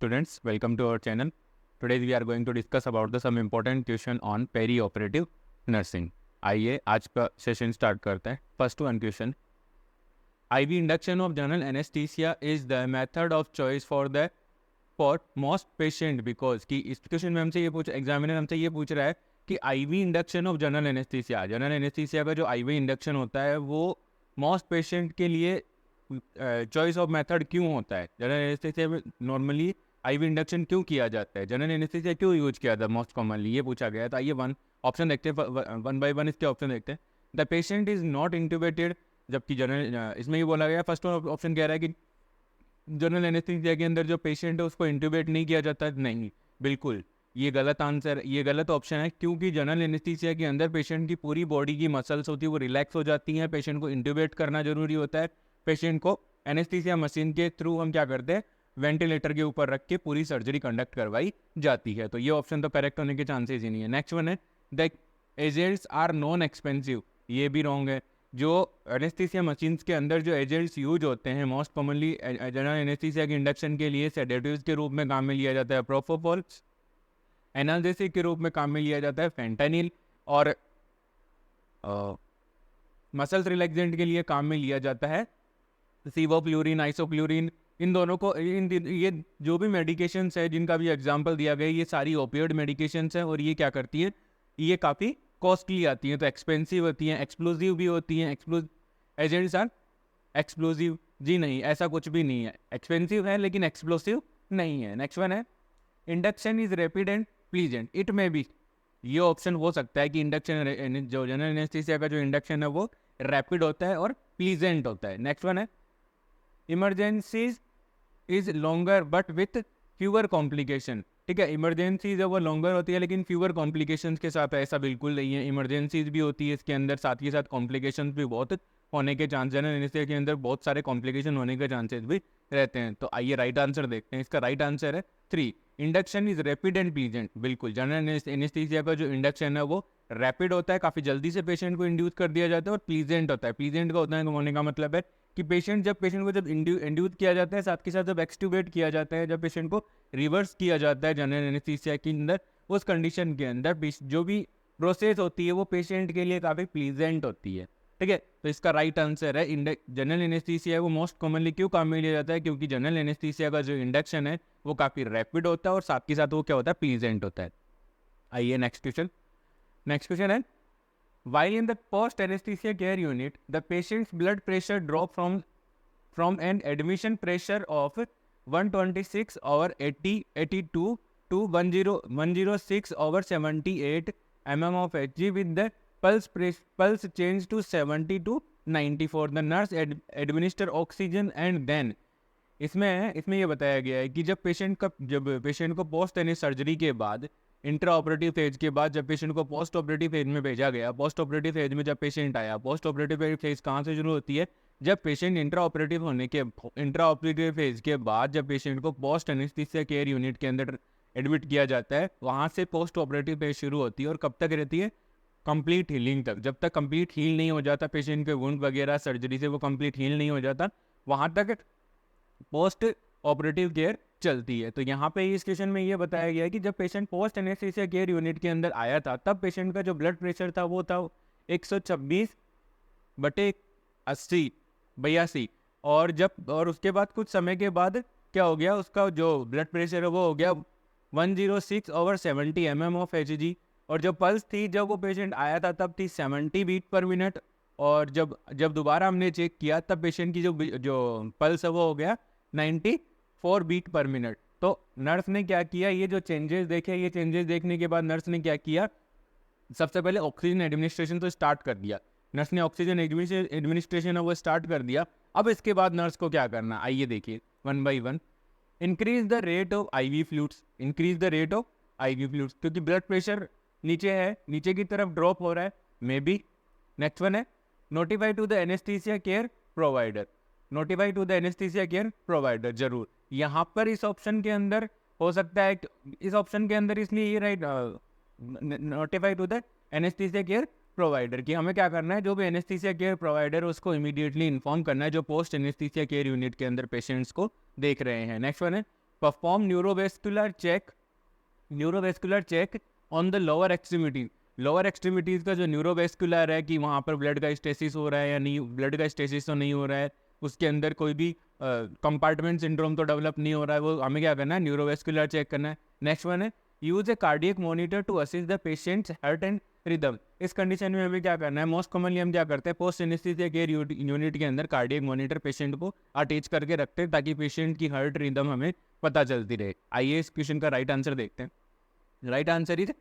Students, welcome to our channel. Today we are going to discuss about the some important question on peri-operative nursing. आइए आज का session start करते हैं. First one question, IV induction of general anesthesia is the method of choice for most patient because कि इस question में हमसे ये पूछ एग्जामिनर हमसे ये पूछ रहा है कि IV induction of general anaesthesia का जो IV इंडक्शन होता है वो मोस्ट पेशेंट के लिए चॉइस ऑफ मेथड क्यों होता है. जनरल एनेस्थीसिया में नॉर्मली IV इंडक्शन क्यों किया जाता है, जनरल एनेस्थीसिया क्यों यूज किया था मोस्ट कॉमनली, ये पूछा गया था. आइए वन ऑप्शन देखते हैं, वन बाय वन इसके ऑप्शन देखते हैं. द पेशेंट इज नॉट इंट्यूबेटेड, जबकि जनरल इसमें ये बोला गया फर्स्ट ऑप्शन कह रहा है कि जनरल एनेस्थीसिया के अंदर जो पेशेंट है उसको इंट्यूबेट नहीं किया जाता. नहीं, बिल्कुल ये गलत आंसर, ये गलत ऑप्शन है, क्योंकि जनरल एनेस्थीसिया के अंदर पेशेंट की पूरी बॉडी की मसल्स होती है वो रिलैक्स हो जाती हैं. पेशेंट को इंट्यूबेट करना जरूरी होता है. पेशेंट को एनेस्थीसिया मशीन के थ्रू हम क्या करते हैं, वेंटिलेटर के ऊपर रख के पूरी सर्जरी कंडक्ट करवाई जाती है. तो ये ऑप्शन तो करेक्ट होने के चांसेस ही नहीं है. नेक्स्ट वन है the agents are non expensive, ये भी रॉन्ग है. जो एनेस्थीसिया मशीन्स के अंदर जो एजेंट्स यूज होते हैं मोस्ट कॉमनली जनरल एनेस्थीसिया के इंडक्शन के लिए सेडेटिव्स के रूप में काम में लिया जाता है प्रोपोफॉल, एनाल्जेसिक के रूप में काम में लिया जाता है फेंटानिल, और मसल्स रिलैक्सेंट के लिए काम में लिया जाता है सीवोप्लूरिन, आइसोप्लूरिन. इन दोनों को ये जो भी मेडिकेशंस है जिनका भी एग्जांपल दिया गया ये सारी ओपियोइड मेडिकेशंस हैं, और ये क्या करती हैं, ये काफ़ी कॉस्टली आती हैं, तो एक्सपेंसिव होती हैं, एक्सप्लोजिव भी होती हैं. एजेंट्स आर एक्सप्लोजिव, जी नहीं, ऐसा कुछ भी नहीं है. एक्सपेंसिव है लेकिन एक्सप्लोसिव नहीं है. नेक्स्ट वन है induction is rapid and pleasant, it में भी ये ऑप्शन हो सकता है कि इंडक्शन जो जनरल एनेस्थीसिया का जो इंडक्शन है वो रैपिड होता है और प्लीजेंट होता है. नेक्स्ट वन है emergencies is longer but with fewer complication. ठीक है, इमरजेंसीज है वो लॉन्गर होती है लेकिन फ्यूअर कॉम्प्लिकेशंस के साथ, ऐसा बिल्कुल नहीं है. इमरजेंसीज भी होती है इसके अंदर, साथ ही साथ कॉम्प्लिकेशंस भी बहुत होने के चांस, जनरल एनेस्थीसिया के अंदर बहुत सारे कॉम्प्लिकेशन होने के चांसेस भी रहते हैं. तो आइए राइट आंसर देखते हैं. इसका राइट आंसर है 3, induction is rapid and pleasant. बिल्कुल, जनरल एनेस्थीसिया का जो इंडक्शन है वो रैपिड होता है, काफ़ी जल्दी से पेशेंट को इंड्यूस कर दिया जाता है, और प्लीजेंट होता है. प्लीजेंट का होने का मतलब है कि पेशेंट को जब इंड्यूस किया जाता है, साथ के साथ जब एक्सट्यूबेट किया जाता है, जब पेशेंट को रिवर्स किया जाता है जनरल एनेस्थीसिया के अंदर, उस कंडीशन के अंदर जो भी प्रोसेस होती है वो पेशेंट के लिए काफ़ी प्लीजेंट होती है. ठीक है, तो इसका राइट आंसर है जनरल एनेस्थीसिया है वो मोस्ट कॉमनली क्यों काम में लिया जाता है, क्योंकि जनरल एनेस्थीसिया का जो इंडक्शन है वो काफ़ी रैपिड होता है और साथ के साथ वो क्या होता है, प्लीजेंट होता है. आइए नेक्स्ट क्वेश्चन है while in the post anesthesia care unit the patient's blood pressure drop from an admission pressure of 126 over 82 to 106 over 78 mm of Hg with the pulse change to 70 to 94. The nurse administer oxygen and then इसमें ये बताया गया है कि जब patient को post any surgery के बाद, इंट्रा ऑपरेटिव फेज के बाद जब पेशेंट को पोस्ट ऑपरेटिव फेज में भेजा गया, पोस्ट ऑपरेटिव फेज में जब पेशेंट आया, पोस्ट ऑपरेटिव फेज कहाँ से शुरू होती है, जब पेशेंट इंट्रा ऑपरेटिव फेज के बाद जब पेशेंट को पोस्ट एनेस्थीसिया केयर यूनिट के अंदर एडमिट किया जाता है, वहाँ से पोस्ट ऑपरेटिव फेज शुरू होती है और कब तक रहती है, कंप्लीट हीलिंग तक. जब तक कंप्लीट हील नहीं हो जाता पेशेंट के वुंड वगैरह सर्जरी से वो कंप्लीट हील नहीं हो जाता, वहाँ तक पोस्ट ऑपरेटिव केयर चलती है. तो यहाँ पे इस क्वेश्चन में ये बताया गया है कि जब patient post anaesthesia care unit के अंदर आया था तब पेशेंट का जो ब्लड प्रेशर था वो था 126/80 और उसके बाद कुछ समय के बाद क्या हो गया, उसका जो ब्लड प्रेशर है वो हो गया 106/70 mm of Hg, और जो पल्स थी जब वो पेशेंट आया था तब थी 70 बीट पर मिनट, और जब दोबारा हमने चेक किया तब पेशेंट की जो पल्स है वो हो गया 94 बीट पर मिनट. तो नर्स ने क्या किया, ये जो चेंजेस देखे, ये चेंजेस देखने के बाद नर्स ने क्या किया, सबसे पहले ऑक्सीजन एडमिनिस्ट्रेशन तो स्टार्ट कर दिया. नर्स ने ऑक्सीजन एडमिनिस्ट्रेशन है वो स्टार्ट कर दिया. अब इसके बाद नर्स को क्या करना, आइए देखिए one by one. Increase the rate of IV fluids, क्योंकि ब्लड प्रेशर नीचे की तरफ ड्रॉप हो रहा है, मे बी. नेक्स्ट वन है notify to the anaesthesia care provider, जरूर. यहाँ पर इस ऑप्शन के अंदर हो सकता है, इस ऑप्शन के अंदर इसलिए ये right notify to the anaesthesia care provider कि हमें क्या करना है, जो भी एनेस्थीसिया केयर प्रोवाइडर उसको इमीडिएटली इन्फॉर्म करना है जो पोस्ट एनेस्थीसिया केयर यूनिट के अंदर पेशेंट्स को देख रहे हैं. नेक्स्ट वन है perform neurovascular check on the lower extremity. Lower extremities का जो न्यूरोवेस्कुलर है कि वहाँ पर ब्लड का स्टेसिस हो रहा है या नहीं, ब्लड का स्टेसिस तो नहीं हो रहा है, उसके अंदर कोई भी कंपार्टमेंट सिंड्रोम तो डेवलप नहीं हो रहा है, वो हमें क्या करना है, न्यूरोवेस्कुलर चेक करना है। नेक्स्ट वन है use a cardiac monitor to assist the patient's heart and rhythm. इस कंडीशन में हमें क्या करना है, मोस्ट कॉमनली हम क्या करते हैं, पोस्ट एनेस्थीसिया केयर यूनिट के अंदर कार्डियक मॉनिटर पेशेंट को अटैच करके रखते हैं ताकि पेशेंट की हार्ट रिदम हमें पता चलती रहे। आइए इस क्वेश्चन का राइट आंसर देखते हैं। Right answer is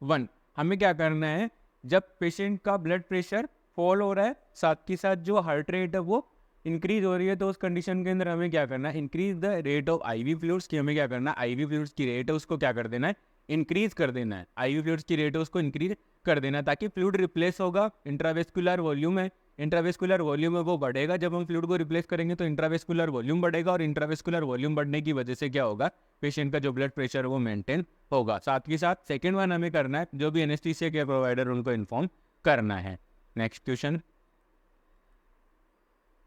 1। हमें क्या करना है, जब पेशेंट का ब्लड प्रेशर फॉल हो रहा है, साथ के साथ जो हार्ट रेट है वो इंक्रीज हो रही है, तो उस कंडीशन के अंदर हमें क्या करना है, increase the rate of ivy fluids की हमें क्या करना है, आईवी फ्लूइड्स की रेट है उसको क्या कर देना है, इंक्रीज कर देना है। आईवी फ्लूइड्स की रेट है उसको इंक्रीज कर देना है ताकि फ्लूइड रिप्लेस होगा। इंट्रावेस्कुलर वॉल्यूम है, इंट्रावेस्कुलर वॉल्यूम है वो बढ़ेगा, जब हम फ्लूइड को रिप्लेस करेंगे तो इंट्रावेस्कुलर वॉल्यूम बढ़ेगा, और इंट्रावेस्कुलर वॉल्यूम बढ़ने की वजह से क्या होगा, पेशेंट का जो ब्लड प्रेशर है वो मेंटेन होगा। साथ ही साथ सेकेंड वन हमें करना है, जो भी एनेस्थीसिया केयर प्रोवाइडर उनको इन्फॉर्म करना है। Next question,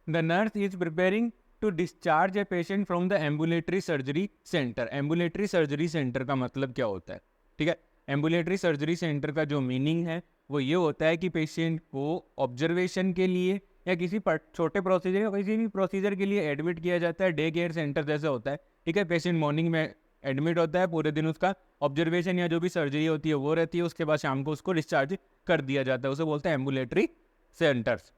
the nurse is preparing to discharge a patient from the ambulatory surgery centre. Ambulatory surgery centre का मतलब क्या होता है, ठीक है। एम्बुलेटरी सर्जरी सेंटर का जो मीनिंग है वो ये होता है कि पेशेंट को ऑब्जर्वेशन के लिए या किसी छोटे प्रोसीजर या किसी भी प्रोसीजर के लिए एडमिट किया जाता है। डे केयर सेंटर जैसे होता है, ठीक है। पेशेंट मॉर्निंग में एडमिट होता है, पूरे दिन उसका ऑब्जर्वेशन या जो भी सर्जरी होती है वो रहती है, उसके बाद शाम को उसको डिस्चार्ज कर दिया जाता है, उसे बोलते हैं एम्बुलेटरी सेंटर्स,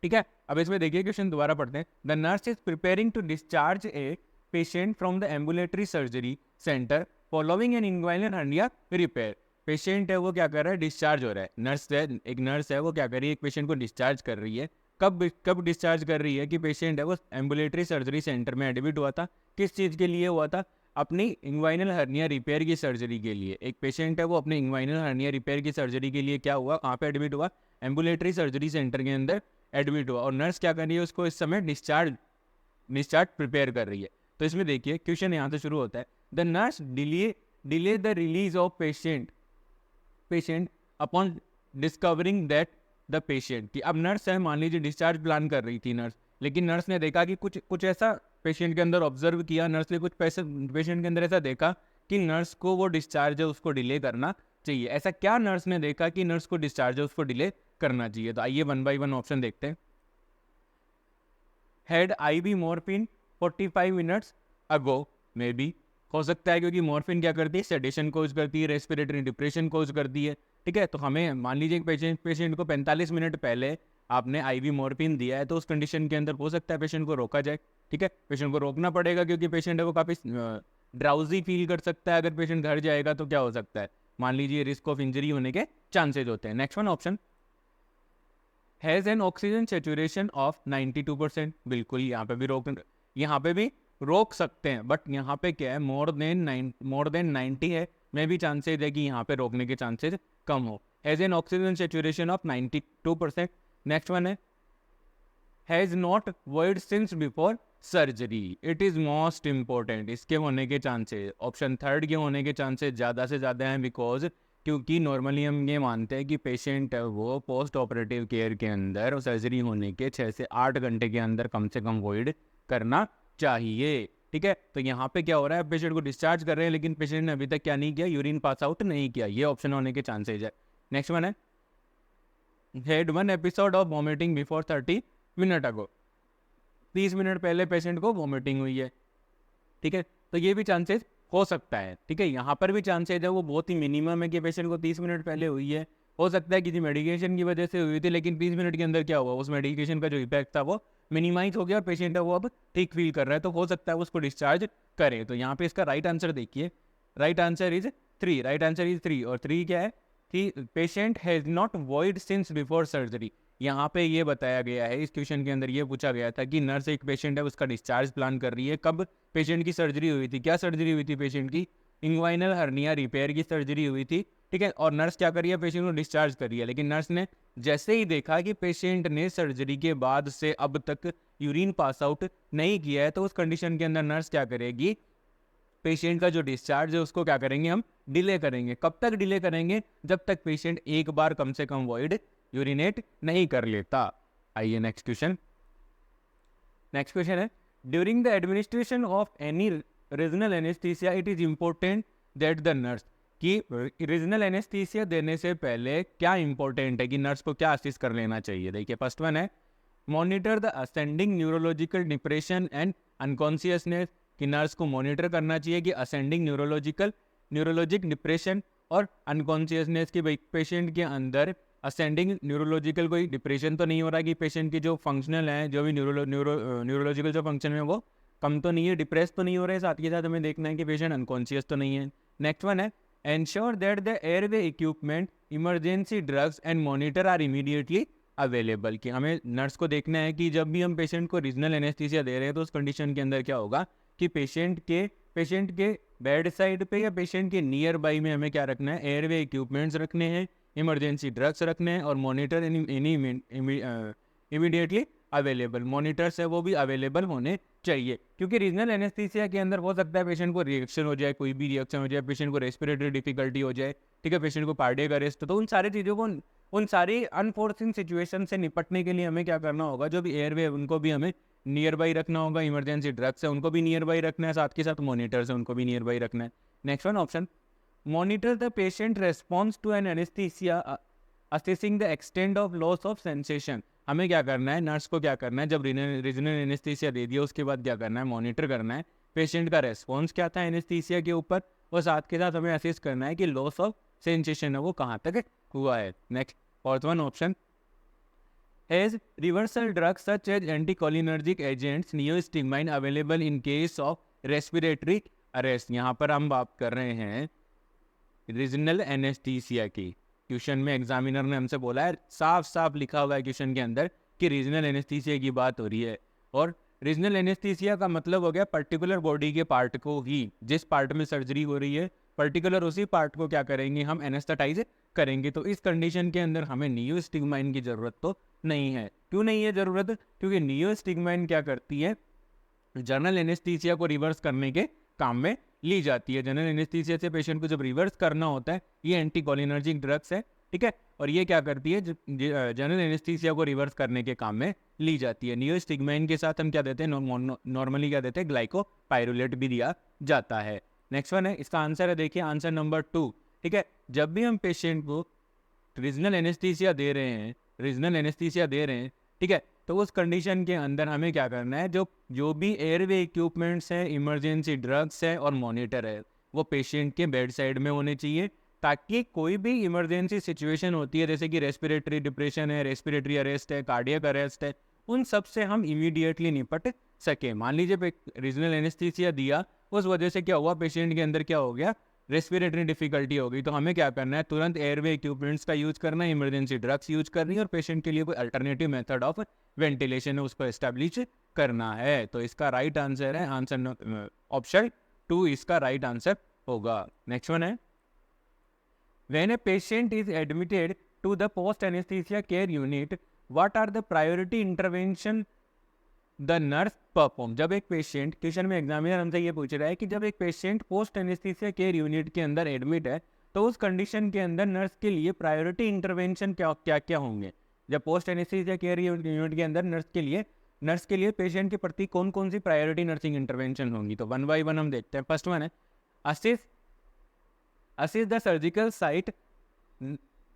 ठीक है। अब इसमें देखिए क्वेश्चन दोबारा पढ़ते हैं। The nurse is preparing to discharge a patient from the ambulatory surgery centre following an inguinal hernia repair. Patient है वो क्या कर रहा है, डिस्चार्ज हो रहा है। नर्स है, एक नर्स है वो क्या कर रही है, एक पेशेंट को डिस्चार्ज कर रही है। कब डिस्चार्ज कर रही है कि पेशेंट है वो एम्बुलेटरी सर्जरी सेंटर में एडमिट हुआ था। किस चीज़ के लिए हुआ था, अपनी इंग्वाइनल हर्निया रिपेयर की सर्जरी के लिए। एक पेशेंट है वो अपनी इंग्वाइनल हर्निया रिपेयर की सर्जरी के लिए क्या हुआ, कहाँ पे एडमिट हुआ, एम्बुलेटरी सर्जरी सेंटर के अंदर एडमिट हुआ, और नर्स क्या कर रही है, उसको इस समय डिस्चार्ज प्रिपेयर कर रही है। तो इसमें देखिए क्वेश्चन यहाँ से शुरू होता है, the nurse delay the release of patient upon discovering that the patient. कि अब नर्स है, मान लीजिए डिस्चार्ज प्लान कर रही थी नर्स, लेकिन नर्स ने देखा कि कुछ ऐसा पेशेंट के अंदर ऑब्जर्व किया, नर्स ने कुछ पेशेंट के अंदर ऐसा देखा कि नर्स को वो डिस्चार्ज है उसको डिले करना चाहिए। ऐसा क्या नर्स ने देखा कि नर्स को डिस्चार्ज है उसको डिले करना चाहिए। तो आइए 1 by 1 ऑप्शन देखते हैं। Had IV morphine 45 minutes ago, maybe हो सकता है, क्योंकि मॉर्फिन क्या करती है, सेडेशन कोज करती है, रेस्पिरेटरी डिप्रेशन कोज करती है, ठीक है। तो हमें मान लीजिए पेशेंट को 45 मिनट पहले आपने आईवी मॉर्फिन दिया है, तो उस कंडीशन के अंदर हो सकता है पेशेंट को रोका जाए, ठीक है। पेशेंट को रोकना पड़ेगा क्योंकि पेशेंट है वो काफ़ी ड्राउजी फील कर सकता है। अगर पेशेंट घर जाएगा तो क्या हो सकता है, मान लीजिए रिस्क ऑफ इंजरी होने के चांसेज होते हैं। Next one option, has an oxygen saturation of 92%। बिल्कुल यहाँ पे भी रोक सकते हैं, बट यहाँ पे क्या है, मोर देन 90 है, मे भी चांसेज है कि यहाँ पे रोकने के चांसेज कम हो। Has an oxygen saturation of 92%। Next one है, has not void since before surgery. It is most important, इसके होने के चांसेज, ऑप्शन थर्ड के होने के चांसेज ज़्यादा से ज़्यादा हैं, बिकॉज क्योंकि नॉर्मली हम ये मानते हैं कि पेशेंट है वो पोस्ट ऑपरेटिव केयर के अंदर सर्जरी होने के 6 से 8 घंटे के अंदर कम से कम वॉइड करना चाहिए, ठीक है। तो यहाँ पे क्या हो रहा है, पेशेंट को डिस्चार्ज कर रहे हैं लेकिन पेशेंट ने अभी तक क्या नहीं किया, यूरिन पास आउट नहीं किया, ये ऑप्शन होने के चांसेज है। नेक्स्ट वन है, had one episode of vomiting before 30 minute ago. 30 minute पहले पेशेंट को वॉमिटिंग हुई है, ठीक है। तो ये भी चांसेस हो सकता है, ठीक है। यहाँ पर भी चांसेस है वो बहुत ही मिनिमम है कि पेशेंट को 30 मिनट पहले हुई है। हो सकता है किसी मेडिकेशन की वजह से हुई थी, लेकिन 30 मिनट के अंदर क्या हुआ, उस मेडिकेशन का जो इफेक्ट था वो मिनिमाइज हो गया और पेशेंट है वो अब ठीक फील कर रहा है, तो हो सकता है उसको डिस्चार्ज करें। तो यहाँ पे इसका राइट आंसर देखिए, right answer is 3। Right answer is 3, और 3 क्या है कि patient has not void since before surgery. यहाँ पे ये बताया गया है, इस क्वेश्चन के अंदर ये पूछा गया था कि नर्स एक पेशेंट है उसका डिस्चार्ज प्लान कर रही है, कब पेशेंट की सर्जरी हुई थी, क्या सर्जरी हुई थी पेशेंट की, इंग्वाइनल हर्निया रिपेयर की सर्जरी हुई थी, ठीक है। और नर्स क्या कर रही है, पेशेंट को डिस्चार्ज कर रही है, लेकिन नर्स ने जैसे ही देखा कि पेशेंट ने सर्जरी के बाद से अब तक यूरिन पास आउट नहीं किया है, तो उस कंडीशन के अंदर नर्स क्या करेगी, पेशेंट का जो डिस्चार्ज है उसको क्या करेंगे, हम डिले करेंगे। कब तक डिले करेंगे, जब तक पेशेंट एक बार कम से कम वॉइड यूरिनेट नहीं कर लेता। आइए नेक्स्ट क्वेश्चन है, during the administration of any regional anaesthesia it is important that the nurse, कि रीजनल एनेस्थीसिया देने से पहले क्या इंपॉर्टेंट है कि नर्स को क्या असिस्ट कर लेना चाहिए। देखिए फर्स्ट वन है monitor the ascending neurological depression and unconsciousness, कि नर्स को मॉनिटर करना चाहिए कि असेंडिंग न्यूरोलॉजिक डिप्रेशन और अनकॉन्शियसनेस की भाई पेशेंट के अंदर असेंडिंग न्यूरोलॉजिकल कोई डिप्रेशन तो नहीं हो रहा कि पेशेंट की जो फंक्शनल है जो भी न्यूरोलॉजिकल जो फंक्शन है वो कम तो नहीं है, डिप्रेस तो नहीं हो रहे, साथ के साथ हमें देखना है कि पेशेंट अनकॉन्शियस तो नहीं है। नेक्स्ट वन है ensure that the airway equipment emergency drugs and monitor are immediately available, कि हमें नर्स को देखना है कि जब भी हम पेशेंट को रीजनल एनेस्थीसिया दे रहे हैं तो उस कंडीशन के अंदर क्या होगा कि पेशेंट के बेड साइड पे या पेशेंट के नियर बाई में हमें क्या रखना है, एयरवे इक्विपमेंट्स रखने हैं, इमरजेंसी ड्रग्स रखने हैं और मॉनिटर इमीडिएटली अवेलेबल मॉनिटर्स है वो भी अवेलेबल होने चाहिए, क्योंकि रीजनल एनेस्थीसिया के अंदर हो सकता है पेशेंट को रिएक्शन हो जाए, कोई भी रिएक्शन हो जाए, पेशेंट को रेस्पिरेटरी डिफिकल्टी हो जाए, ठीक है, पेशेंट को कार्डियक अरेस्ट, तो उन सारी चीज़ों को उन सारी अनफोर्सिंग सिचुएशन से निपटने के लिए हमें क्या करना होगा, जो भी एयरवे उनको भी हमें नियर बाई रखना होगा, इमरजेंसी ड्रग्स है उनको भी नियर बाई रखना है, साथ के साथ मॉनिटर्स है उनको भी नियर बाई रखना है। Next one option monitor the patient response to an anaesthesia assessing the extent of loss of sensation, हमें क्या करना है, नर्स को क्या करना है, जब रीजनल एनेस्थीसिया दे दिया उसके बाद क्या करना है, मॉनिटर करना है पेशेंट का रेस्पॉन्स क्या था एनेस्थीसिया के ऊपर, और साथ के साथ हमें असेस करना है कि लॉस ऑफ सेंसेशन है वो कहाँ तक हुआ है। Next fourth one option has reversal drugs such as anticholinergic agents neostigmine available in case of respiratory arrest, यहाँ पर हम बात कर रहे हैं रीजनल एनेस्थीसिया की। क्वेश्चन में एग्जामिनर ने हमसे बोला है, साफ साफ लिखा हुआ है क्वेश्चन के अंदर कि रीजनल एनेस्थीसिया की बात हो रही है, और रीजनल एनेस्थीसिया का मतलब हो गया पर्टिकुलर बॉडी के पार्ट को ही, जिस पार्ट में सर्जरी हो रही है पर्टिकुलर उसी पार्ट को क्या करेंगे हम एनेस्थेटाइज करेंगे। तो इस कंडीशन के अंदर हमें नियोस्टिग्माइन की जरूरत तो नहीं है। क्यों नहीं है जरूरत, क्योंकि नियोस्टिग्माइन क्या करती है, जनरल एनेस्थीसिया को रिवर्स करने के काम में ली जाती है। जनरल एनेस्थीसिया से पेशेंट को जब रिवर्स करना होता है, ये एंटीकोलिनर्जिक ड्रग्स है, ठीक है, और ये क्या करती है, जनरल एनेस्थीसिया को रिवर्स करने के काम में ली जाती है। नियोस्टिग्माइन के साथ हम क्या देते हैं, नॉर्मली क्या देते हैं, ग्लाइकोपाइरुलेट भी दिया जाता है। नेक्स्ट वन है, इसका आंसर है, देखिए आंसर नंबर 2, ठीक है, जब भी हम पेशेंट को रीजनल एनेस्थीसिया दे रहे हैं, ठीक है, तो उस कंडीशन के अंदर हमें क्या करना है, जो भी एयरवे इक्विपमेंट्स हैं, इमरजेंसी ड्रग्स है और मॉनिटर है, वो पेशेंट के बेड साइड में होने चाहिए, ताकि कोई भी इमरजेंसी सिचुएशन होती है, जैसे कि रेस्पिरेटरी डिप्रेशन है, रेस्पिरेटरी अरेस्ट है, कार्डियक अरेस्ट है, उन सब से हम इमीडिएटली निपट सके। मान लीजिए रीजनल एनेस्थीसिया दिया, उस वजह से क्या हुआ, पेशेंट के अंदर क्या हो गया, रेस्पिरेटरी डिफिकल्टी हो गई, तो हमें क्या करना है, तुरंत एयरवे इक्विपमेंट्स का यूज करना है, इमरजेंसी ड्रग्स यूज करनी है, और पेशेंट के लिए कोई अल्टरनेटिव मेथड ऑफ वेंटिलेशन है उसको एस्टेब्लिश करना है। तो इसका राइट आंसर है आंसर ऑप्शन 2, इसका राइट आंसर होगा। नेक्स्ट वन है, when a patient is admitted to the post anesthesia care unit, what are the priority intervention the nurse perform। जब एक पेशेंट, क्वेश्चन में एग्जामिनर हमसे ये पूछ रहा है कि जब एक patient post anaesthesia care unit के अंदर एडमिट है, तो उस कंडीशन के अंदर नर्स के लिए प्रायोरिटी इंटरवेंशन क्या क्या होंगे। जब पोस्ट एनेस्थीसिया केयर यूनिट के अंदर नर्स के लिए पेशेंट के प्रति कौन कौन सी प्रायोरिटी नर्सिंग इंटरवेंशन होंगी, तो वन बाई वन हम देखते हैं। फर्स्ट वन है assist the surgical site,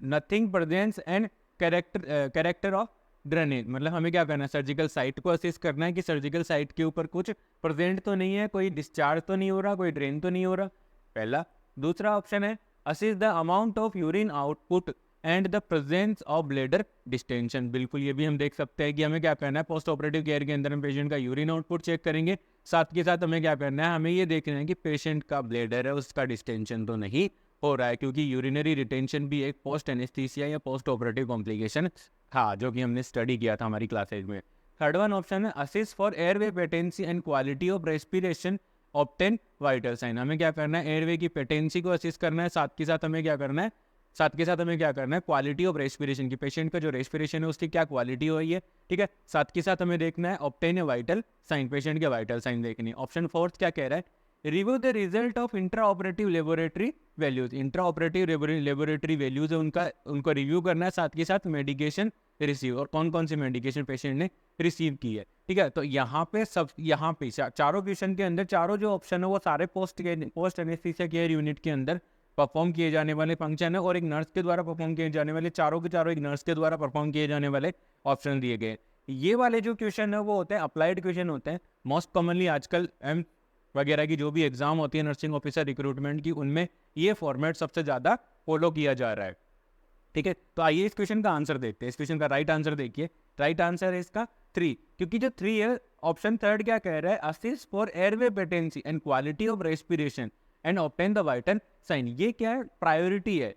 nothing presents and character of drainage, मतलब हमें क्या करना है, सर्जिकल साइट को असिस्ट करना है कि सर्जिकल साइट के ऊपर कुछ प्रेजेंट तो नहीं है, कोई डिस्चार्ज तो नहीं हो रहा, कोई ड्रेन तो नहीं हो रहा, पहला। दूसरा ऑप्शन है assist the amount of urine output and the presence of bladder distension, बिल्कुल ये भी हम देख सकते हैं कि हमें क्या करना है, पोस्ट ऑपरेटिव केयर के अंदर हम पेशेंट का यूरिन आउटपुट चेक करेंगे, साथ के साथ हमें क्या करना है, हमें ये देखना है कि पेशेंट का ब्लैडर है उसका डिस्टेंशन तो नहीं हो रहा है, क्योंकि यूरिनरी रिटेंशन भी एक पोस्ट एनेस्थीसिया या पोस्ट ऑपरेटिव कॉम्प्लिकेशन था, जो कि हमने स्टडी किया था हमारी क्लासेज में। थर्ड वन ऑप्शन है assist for airway patency and quality of respiration obtain vital sign, हमें क्या करना है, एयरवे की पेटेंसी को असिस्ट करना है, साथ के साथ हमें क्या करना है, क्वालिटी ऑफ रेस्पिरेशन की, पेशेंट का जो रेस्पिरेशन है उसकी क्या क्वालिटी हो रही है, ठीक है, साथ के साथ हमें देखना है ऑब्टेन वाइटल साइन, पेशेंट के वाइटल साइन देखनी है। ऑप्शन फोर्थ क्या कह रहा है, review the result of intra operative laboratory values, intra operative laboratory values है उनको रिव्यू करना है, साथ के साथ मेडिकेशन रिसीव, और कौन कौन सी मेडिकेशन पेशेंट ने रिसीव की है। ठीक है, तो यहाँ पे चारों क्वेश्चन के अंदर चारों जो ऑप्शन है वो सारे पोस्ट एनेस्थीसिया केयर यूनिट के अंदर परफॉर्म किए जाने वाले फंक्शन है, और एक नर्स के द्वारा परफॉर्म किए जाने वाले, चारों के चारों एक नर्स के द्वारा परफॉर्म किए जाने वाले ऑप्शन दिए गए। ये वाले जो क्वेश्चन है वो होते हैं अप्लाइड क्वेश्चन होते हैं। मोस्ट कॉमनली आजकल एम वगैरह की जो भी एग्जाम होती है नर्सिंग ऑफिसर रिक्रूटमेंट की, उनमें ये फॉर्मेट सबसे ज़्यादा फॉलो किया जा रहा है। ठीक है, तो आइए इस क्वेश्चन का आंसर देखते हैं। इस क्वेश्चन का राइट आंसर देखिए, राइट आंसर है इसका 3, क्योंकि जो 3 है ऑप्शन थर्ड क्या कह रहा है, assist for airway patency and quality of respiration and obtain the vital sign. ये क्या है, प्रायोरिटी है।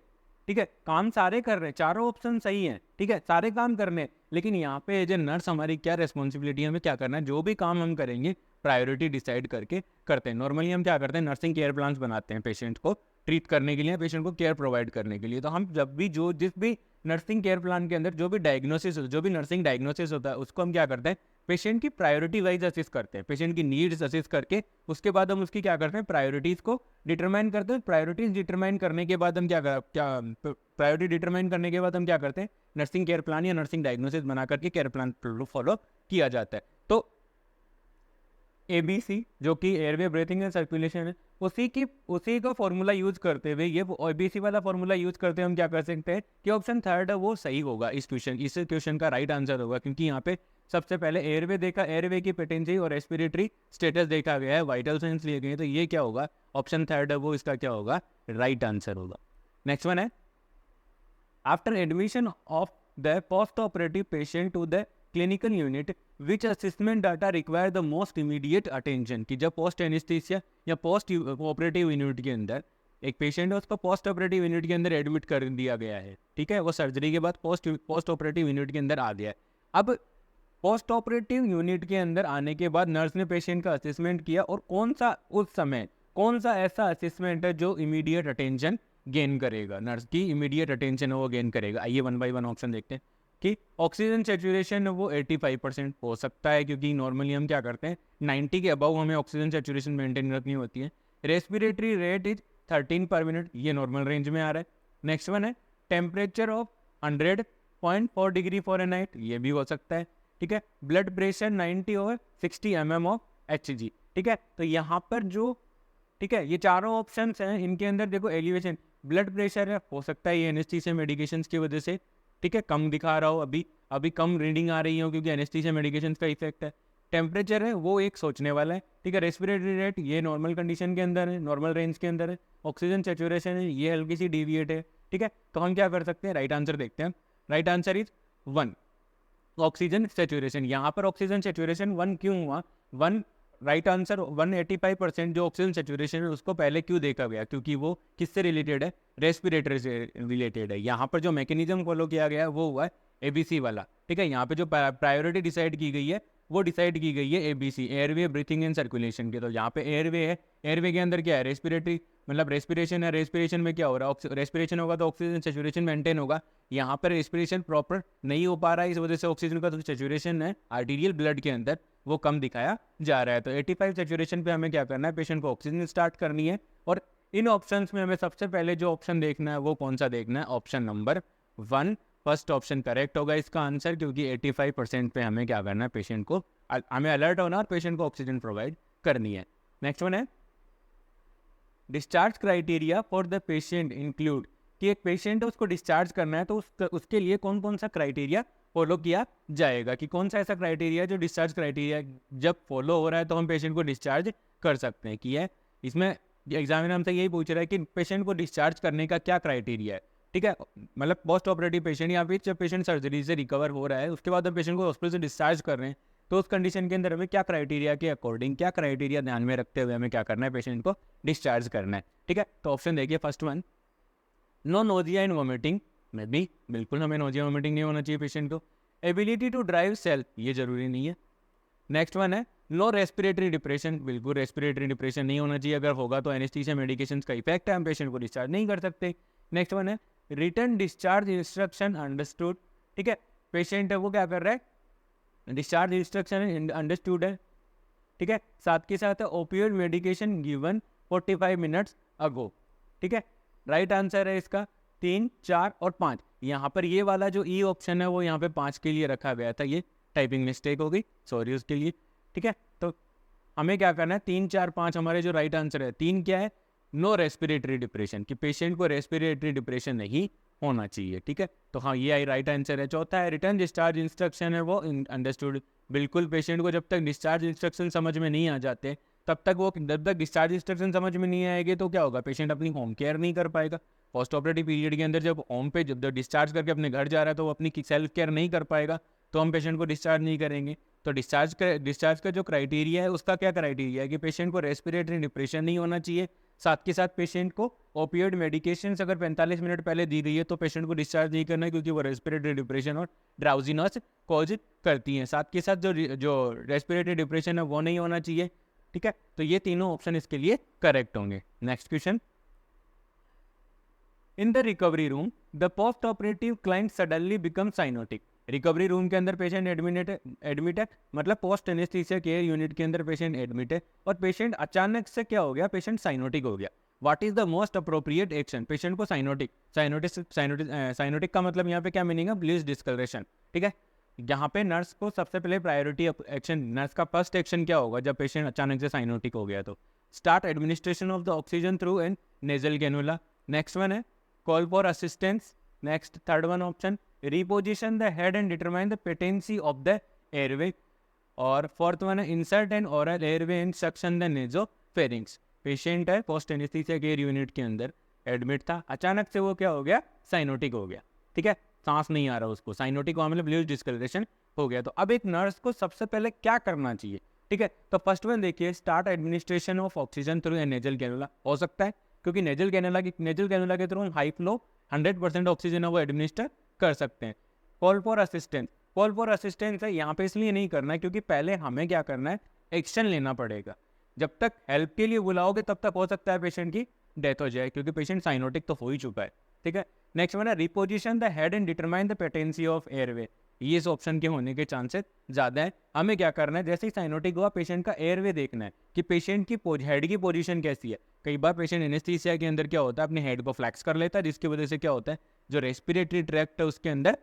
ठीक है, काम सारे कर रहे हैं, चारों ऑप्शन सही हैं, ठीक है, सारे काम करने हैं, लेकिन यहाँ पे एज ए नर्स हमारी क्या रेस्पॉन्सिबिलिटी है, हमें क्या करना है, जो भी काम हम करेंगे प्रायोरिटी डिसाइड करके करते हैं। नॉर्मली हम क्या करते हैं, नर्सिंग केयर प्लान्स बनाते हैं पेशेंट को ट्रीट करने के लिए, पेशेंट को केयर प्रोवाइड करने के लिए। तो हम जब भी जिस भी नर्सिंग केयर प्लान के अंदर जो भी डायग्नोसिस, जो भी नर्सिंग डायग्नोसिस होता है, उसको हम क्या करते हैं, पेशेंट की प्रायोरिटी वाइज असिस करते हैं, पेशेंट की नीड्स असिस करके उसके बाद हम उसकी क्या करते हैं, प्रायोरिटीज़ को डिटरमाइन करते हैं। प्रायोरिटीज डिटरमाइन करने के बाद हम प्रायोरिटी डिटरमाइन करने के बाद हम क्या करते हैं, नर्सिंग केयर प्लान या नर्सिंग डायग्नोसिस बना करके केयर प्लान फॉलो किया जाता है। तो ABC जो कि एयरवे ब्रीथिंग एंड सर्कुलेशन है, उसी का फॉर्मूला यूज करते हुए, ये ABC वाला फॉर्मूला यूज करते हुए हम क्या कर सकते हैं कि ऑप्शन थर्ड है वो सही होगा। इस क्वेश्चन का राइट आंसर होगा, क्योंकि यहाँ पे सबसे पहले एयरवे देखा, एयरवे की पेटेंसी और रेस्पिरेटरी स्टेटस देखा गया है, वाइटल साइंस लिए गए हैं, तो ये क्या होगा, ऑप्शन थर्ड है वो इसका क्या होगा, राइट आंसर होगा। नेक्स्ट वन है, after admission of the post operative patient to the clinical unit which assessment data require the most immediate attention. कि जब पोस्ट एनेस्थीसिया या पोस्ट ऑपरेटिव यूनिट के अंदर एक पेशेंट है, उसको पोस्ट ऑपरेटिव यूनिट के अंदर एडमिट कर दिया गया है, ठीक है, वो सर्जरी के बाद पोस्ट ऑपरेटिव यूनिट के अंदर आ गया है। अब पोस्ट ऑपरेटिव यूनिट के अंदर आने के बाद नर्स ने पेशेंट का असेसमेंट किया, और कौन सा ऐसा असेसमेंट है जो इमीडिएट अटेंशन गेन करेगा, नर्स की इमीडिएट अटेंशन वो गेन करेगा। आइए वन बाई वन ऑप्शन देखते हैं कि ऑक्सीजन सेचुरेशन वो 85% हो सकता है, क्योंकि नॉर्मली हम क्या करते हैं 90 के अबव हमें ऑक्सीजन सेचुरेशन मेंटेन रखनी होती है। रेस्पिरेटरी रेट इज 13 पर मिनट, ये नॉर्मल रेंज में आ रहा है। नेक्स्ट वन है टेम्परेचर ऑफ 100.4 डिग्री फ़ारेनहाइट, ये भी हो सकता है। ठीक है, ब्लड प्रेशर 90 और 60 mm ऑफ Hg। ठीक है, तो यहाँ पर जो, ठीक है, ये चारों ऑप्शंस हैं, इनके अंदर देखो एलिवेशन ब्लड प्रेशर है, हो सकता है ये एनेस्थीसिया मेडिकेशंस की वजह से, ठीक है, कम दिखा रहा हो, अभी कम रीडिंग आ रही हो क्योंकि एनेस्थीसिया मेडिकेशंस का इफेक्ट है। टेम्परेचर है वो एक सोचने वाला है, ठीक है। रेस्पिरेटरी रेट ये नॉर्मल कंडीशन के अंदर है, नॉर्मल रेंज के अंदर है। ऑक्सीजन सेचुरेशन है ये हल्की सी डिविएट है, ठीक है। तो हम क्या कर सकते हैं, राइट आंसर देखते हैं। Right answer is 1 oxygen saturation. यहाँ पर ऑक्सीजन सेचुरेशन 1 क्यों हुआ, 1 राइट आंसर 185% जो ऑक्सीजन सेचुरेशन है उसको पहले क्यों देखा गया, क्योंकि वो किससे रिलेटेड है, रेस्पिरेटरी से रिलेटेड है। यहाँ पर जो मैकेनिज्म फॉलो किया गया है वो हुआ है ABC वाला, ठीक है। यहाँ पे जो प्रायोरिटी डिसाइड की गई है वो डिसाइड की गई है ABC, airway breathing and circulation के। तो यहाँ पे एयरवे है, एयरवे के अंदर क्या है, रेस्पिरेटरी, मतलब रेस्पिरेशन है। रेस्पिरेशन में क्या हो रहा है, रेस्पिरेशन होगा तो ऑक्सीजन सेचुरेशन मेंटेन होगा। यहाँ पर रेस्पिरेशन प्रॉपर नहीं हो पा रहा है, इस वजह से ऑक्सीजन का जो सेचुरेशन है आर्टीरियल ब्लड के अंदर वो कम दिखाया जा रहा है। तो 85 सेचुरेशन पे हमें क्या करना है, पेशेंट को ऑक्सीजन स्टार्ट करनी है। और इन ऑप्शंस में हमें सबसे पहले जो ऑप्शन देखना है वो कौन सा देखना है, option number 1 first option correct होगा इसका आंसर, क्योंकि 85% पे हमें क्या करना है, पेशेंट को हमें अलर्ट होना और पेशेंट को ऑक्सीजन प्रोवाइड करनी है। नेक्स्ट वन है discharge criteria for the patient include, कि एक पेशेंट है उसको डिस्चार्ज करना है तो उसके लिए कौन कौन सा क्राइटेरिया फॉलो किया जाएगा, कि कौन सा ऐसा क्राइटेरिया जो डिस्चार्ज क्राइटेरिया जब फॉलो हो रहा है तो हम पेशेंट को डिस्चार्ज कर सकते हैं। कि है इसमें एग्जामिनर हमसे यही पूछ रहा है कि पेशेंट को डिस्चार्ज करने का क्या क्राइटेरिया है, ठीक है। मतलब पोस्ट ऑपरेटिव पेशेंट या फिर जब पेशेंट सर्जरी से रिकवर हो रहा है उसके बाद हम पेशेंट को हॉस्पिटल से डिस्चार्ज कर रहे हैं, तो उस कंडीशन के अंदर हमें क्या क्राइटेरिया के अकॉर्डिंग, क्या क्राइटेरिया ध्यान में रखते हुए हमें क्या करना है, पेशेंट को डिस्चार्ज करना है, ठीक है। तो ऑप्शन देखिए first one, no nausea and vomiting, में भी बिल्कुल हमें नोजिया वोमिटिंग नहीं होना चाहिए पेशेंट को। एबिलिटी टू ड्राइव सेल्फ, ये जरूरी नहीं है। नेक्स्ट वन है नो रेस्पिरेटरी डिप्रेशन, बिल्कुल रेस्पिरेटरी डिप्रेशन नहीं होना चाहिए, अगर होगा तो एनेस्थीसिया मेडिकेशंस का इफेक्ट है, हम पेशेंट को डिस्चार्ज नहीं कर सकते। नेक्स्ट वन है रिटर्न डिस्चार्ज इंस्ट्रक्शन अंडरस्टूड, ठीक है। पेशेंट है वो क्या कर रहा है, डिस्चार्ज इंस्ट्रक्शन अंडरस्टूड है, ठीक है। साथ के साथ है ओपियोइड मेडिकेशन गिवन 45 मिनट्स अगो, ठीक है। राइट आंसर है इसका 3, 4 और 5। यहाँ पर ये वाला जो ई ऑप्शन है वो यहाँ पे 5 के लिए रखा गया था, ये टाइपिंग मिस्टेक हो गई, सॉरी उसके लिए। ठीक है, तो हमें क्या करना है, 3, 4, 5 हमारे जो राइट आंसर है। 3 क्या है, नो रेस्पिरेटरी डिप्रेशन, कि पेशेंट को रेस्पिरेटरी डिप्रेशन नहीं होना चाहिए। ठीक है, तो हाँ ये आई राइट आंसर है। चौथा है रिटर्न डिस्चार्ज इंस्ट्रक्शन है वो अंडरस्टूड, बिल्कुल पेशेंट को जब तक डिस्चार्ज इंस्ट्रक्शन समझ में नहीं आ जाते जब तक डिस्चार्ज इंस्ट्रक्शन समझ में नहीं आएगी तो क्या होगा, पेशेंट अपनी होम केयर नहीं कर पाएगा। पोस्ट ऑपरेटिव पीरियड के अंदर जब होम पे जब डिस्चार्ज करके अपने घर जा रहा है तो वो अपनी सेल्फ केयर नहीं कर पाएगा, तो हम पेशेंट को डिस्चार्ज नहीं करेंगे। तो डिस्चार्ज का जो क्राइटेरिया है उसका क्या क्राइटेरिया है कि पेशेंट को रेस्पिरेटरी डिप्रेशन नहीं होना चाहिए, साथ के साथ पेशेंट को ओपियोइड मेडिकेशन अगर 45 मिनट पहले दी गई है तो पेशेंट को डिस्चार्ज नहीं करना है, क्योंकि वो रेस्पिरेटरी डिप्रेशन और ड्राउजीनेस कॉज करती हैं। साथ के साथ जो रेस्पिरेटरी डिप्रेशन है वो नहीं होना चाहिए। ठीक है, तो ये तीनों ऑप्शन इसके लिए करेक्ट होंगे। Next question, in the recovery room the post operative client suddenly become cyanotic. Recovery room के अंदर पेशेंट एडमिट है, मतलब पोस्ट एनेस्थीसिया केयर यूनिट के अंदर पेशेंट एडमिट है और पेशेंट अचानक से क्या हो गया, पेशेंट साइनोटिक हो गया। What is the most appropriate action, patient को साइनोटिक का मतलब यहाँ पे क्या मीनिंग है, ब्लीच डिस्कलरेशन। ठीक है, यहाँ पे नर्स को सबसे पहले प्रायोरिटी एक्शन, नर्स का फर्स्ट एक्शन क्या होगा जब पेशेंट अचानक से साइनोटिक हो गया, तो start administration of the oxygen through an nasal cannula. Next one है call for assistance. Next third one option, reposition the head and determine the patency of the airway। और फोर्थ वन है insert an oral airway and suction the nasopharynx. Patient है post anaesthesia care unit के अंदर admit था, अचानक से वो क्या हो गया, साइनोटिक हो गया। ठीक है, सांस नहीं आ रहा उसको, साइनोटिक हुआ मतलब ब्लीच डिस्कलरेशन हो गया। तो अब एक नर्स को सबसे पहले क्या करना चाहिए। ठीक है, तो फर्स्ट वन देखिए, start administration of oxygen through a nasal cannula. हो सकता है क्योंकि नेजल कैनुला के थ्रू हाई फ्लो 100% ऑक्सीजन है वो एडमिनिस्टर कर सकते हैं। कॉल फॉर असिस्टेंस है यहाँ पे इसलिए नहीं करना है क्योंकि पहले हमें क्या करना है, एक्शन लेना पड़ेगा। जब तक हेल्प के लिए बुलाओगे तब तक हो सकता है पेशेंट की डेथ हो जाए, क्योंकि पेशेंट साइनोटिक तो हो ही चुका है। ठीक है, नेक्स्ट वन है reposition the head and determine the patency of airway. ये इस ऑप्शन के होने के चांसेस ज़्यादा है। हमें क्या करना है, जैसे ही साइनोटिक हुआ पेशेंट का एयरवे देखना है कि पेशेंट की हेड की पोजीशन कैसी है। कई बार पेशेंट एनेस्थीसिया के अंदर क्या होता है, अपने हेड को फ्लैक्स कर लेता है, जिसकी वजह से क्या होता है, जो रेस्पिरेटरी ट्रैक्ट है उसके अंदर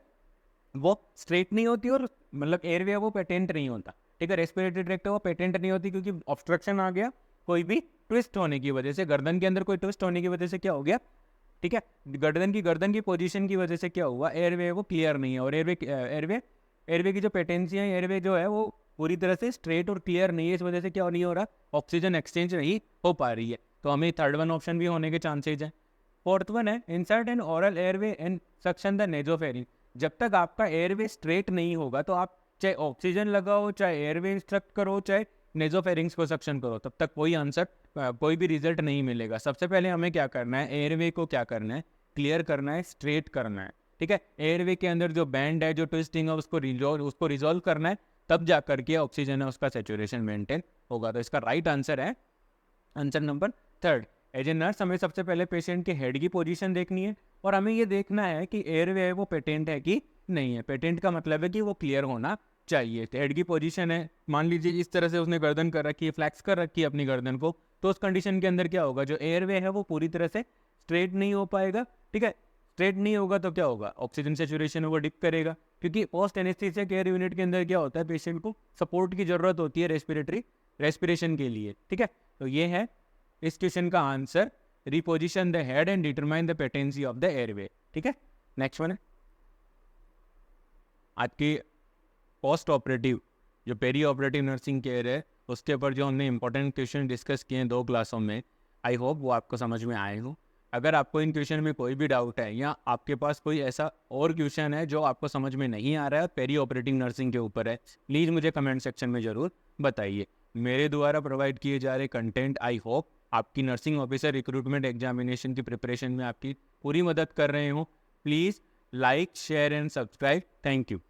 वो स्ट्रेट नहीं होती और मतलब एयरवे वो पेटेंट नहीं होता। ठीक है, रेस्पिरेटरी ट्रैक्ट है वो पेटेंट नहीं होती क्योंकि ऑब्स्ट्रक्शन आ गया, कोई भी ट्विस्ट होने की वजह से, गर्दन के अंदर कोई ट्विस्ट होने की वजह से क्या हो गया। ठीक है, गर्दन की पोजीशन की वजह से क्या हुआ, एयरवे वो क्लियर नहीं है और एयरवे की जो पेटेंसी है, एयरवे जो है वो पूरी तरह से स्ट्रेट और क्लियर नहीं है। इस वजह से क्या नहीं हो रहा, ऑक्सीजन एक्सचेंज नहीं हो पा रही है। तो हमें थर्ड वन ऑप्शन भी होने के चांसेज है। फोर्थ वन है insert an oral airway and suction the nasopharynx. जब तक आपका एयरवे स्ट्रेट नहीं होगा तो आप चाहे ऑक्सीजन लगाओ, चाहे एयरवे इंस्ट्रक्ट करो, चाहे नेजोफेरिंग्स को सक्शन करो, तब तक कोई भी रिजल्ट नहीं मिलेगा। सबसे पहले हमें क्या करना है, एयरवे को क्या करना है, क्लियर करना है, स्ट्रेट करना है। ठीक है, एयरवे के अंदर जो बैंड है, जो ट्विस्टिंग है, उसको रिजोल्व करना है, तब जा करके ऑक्सीजन है उसका सेचुरेशन मेंटेन होगा। तो इसका राइट आंसर है answer number third. As a nurse हमें सबसे पहले पेशेंट के हेड की पोजीशन देखनी है और हमें ये देखना है कि एयरवे है वो पेटेंट है कि नहीं है। पेटेंट का मतलब है कि वो क्लियर होना चाहिए। तो हेड की पोजीशन है, मान लीजिए इस तरह से उसने गर्दन कर रखी है, फ्लैक्स कर रखी है अपनी गर्दन को, तो उस कंडीशन के अंदर क्या होगा, जो एयरवे है वो पूरी तरह से स्ट्रेट नहीं हो पाएगा। ठीक है, स्ट्रेट नहीं होगा तो क्या होगा, ऑक्सीजन सेचुरेशन वो डिप करेगा, क्योंकि पोस्ट एनेस्थीसिया केयर यूनिट के अंदर क्या होता है, पेशेंट को सपोर्ट की जरूरत होती है रेस्पिरेशन के लिए। ठीक है, तो ये है इस क्वेश्चन का answer, reposition the head and determine the patency of the airway. ठीक है, नेक्स्ट वन है आज की पोस्ट ऑपरेटिव जो पेरी ऑपरेटिव नर्सिंग केयर है उसके ऊपर जो हमने इंपॉर्टेंट क्वेश्चन डिस्कस किए हैं 2 क्लासों में। आई होप वो आपको समझ में आए हो। अगर आपको इन क्वेश्चन में कोई भी डाउट है या आपके पास कोई ऐसा और क्वेश्चन है जो आपको समझ में नहीं आ रहा है पेरी ऑपरेटिव नर्सिंग के ऊपर है, प्लीज़ मुझे कमेंट सेक्शन में ज़रूर बताइए। मेरे द्वारा प्रोवाइड किए जा रहे कंटेंट आई होप आपकी नर्सिंग ऑफिसर रिक्रूटमेंट एग्जामिनेशन की प्रिपरेशन में आपकी पूरी मदद कर रहे हो। Please like, share and subscribe. Thank you.